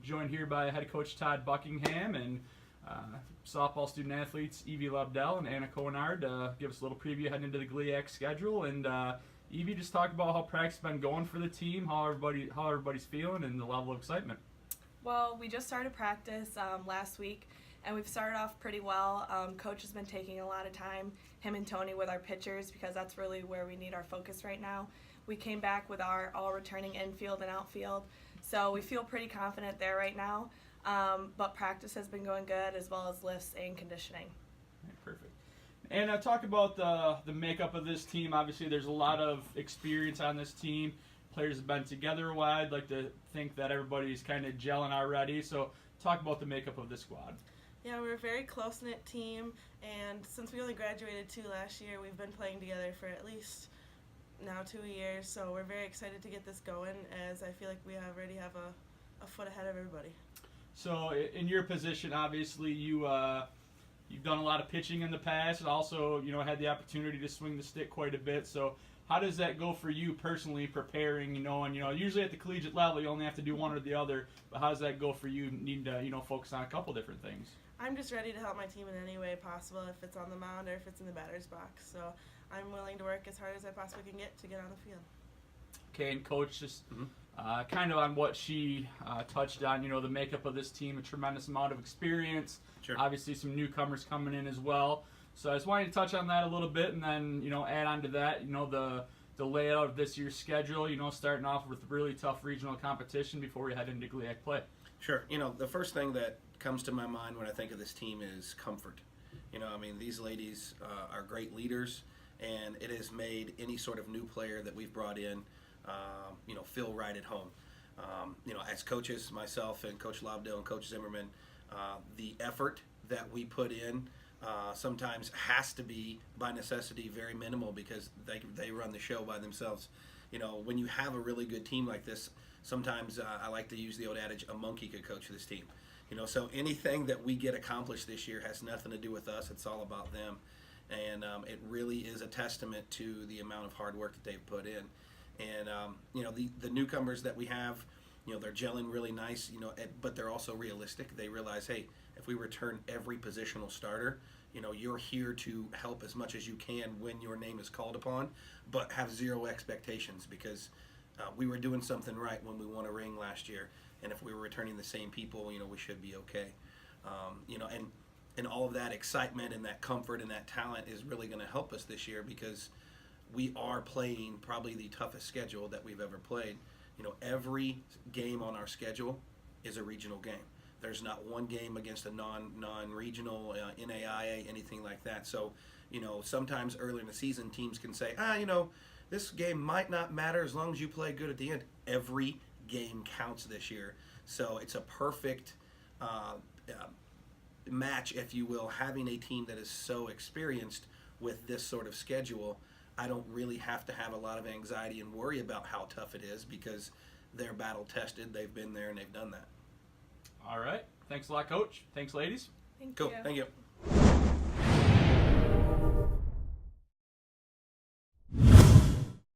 joined here by head coach Todd Buckingham and softball student athletes Evie Lobdell and Anna Conard to give us a little preview heading into the GLIAC schedule. And Evie, just talk about how practice has been going for the team, how everybody's feeling, and the level of excitement. Well, we just started practice last week, and we've started off pretty well. Coach has been taking a lot of time, him and Tony, with our pitchers, because that's really where we need our focus right now. We came back with our all returning infield and outfield, so we feel pretty confident there right now. But practice has been going good, as well as lifts and conditioning. Right, perfect. And talk about the makeup of this team. Obviously, there's a lot of experience on this team. Players have been together a while. I'd like to think that everybody's kind of gelling already. So talk about the makeup of this squad. Yeah, we're a very close-knit team, and since we only graduated last year, we've been playing together for at least now 2 years. So we're very excited to get this going, as I feel like we already have a foot ahead of everybody. So in your position, obviously, you've done a lot of pitching in the past, and also had the opportunity to swing the stick quite a bit. So how does that go for you personally, preparing? And usually at the collegiate level, you only have to do one or the other. But how does that go for you, needing to focus on a couple different things? I'm just ready to help my team in any way possible, if it's on the mound or if it's in the batter's box. So I'm willing to work as hard as I possibly can get to get on the field. Okay, and Coach, just kind of on what she touched on, the makeup of this team, a tremendous amount of experience. Sure. Obviously, some newcomers coming in as well. So I just wanted to touch on that a little bit, and then add on to that, the layout of this year's schedule. Starting off with really tough regional competition before we head into GLIAC play. Sure. The first thing that comes to my mind when I think of this team is comfort. These ladies are great leaders, and it has made any sort of new player that we've brought in, feel right at home. As coaches, myself and Coach Lobdell and Coach Zimmerman, the effort that we put in sometimes has to be, by necessity, very minimal, because they run the show by themselves. When you have a really good team like this, sometimes I like to use the old adage, a monkey could coach this team. So anything that we get accomplished this year has nothing to do with us. It's all about them. And it really is a testament to the amount of hard work that they've put in. And, the newcomers that we have, they're gelling really nice, but they're also realistic. They realize, hey, if we return every positional starter, you're here to help as much as you can when your name is called upon, but have zero expectations, because we were doing something right when we won a ring last year. And if we were returning the same people, we should be okay. And all of that excitement and that comfort and that talent is really going to help us this year, because we are playing probably the toughest schedule that we've ever played. Every game on our schedule is a regional game. There's not one game against a non-regional, NAIA, anything like that. So, sometimes early in the season, teams can say, this game might not matter as long as you play good at the end. Every game counts this year. So it's a perfect match, if you will, having a team that is so experienced with this sort of schedule. I don't really have to have a lot of anxiety and worry about how tough it is, because they're battle tested, they've been there, and they've done that. All right. Thanks a lot, Coach. Thanks, ladies. Thank Cool. you. Thank you.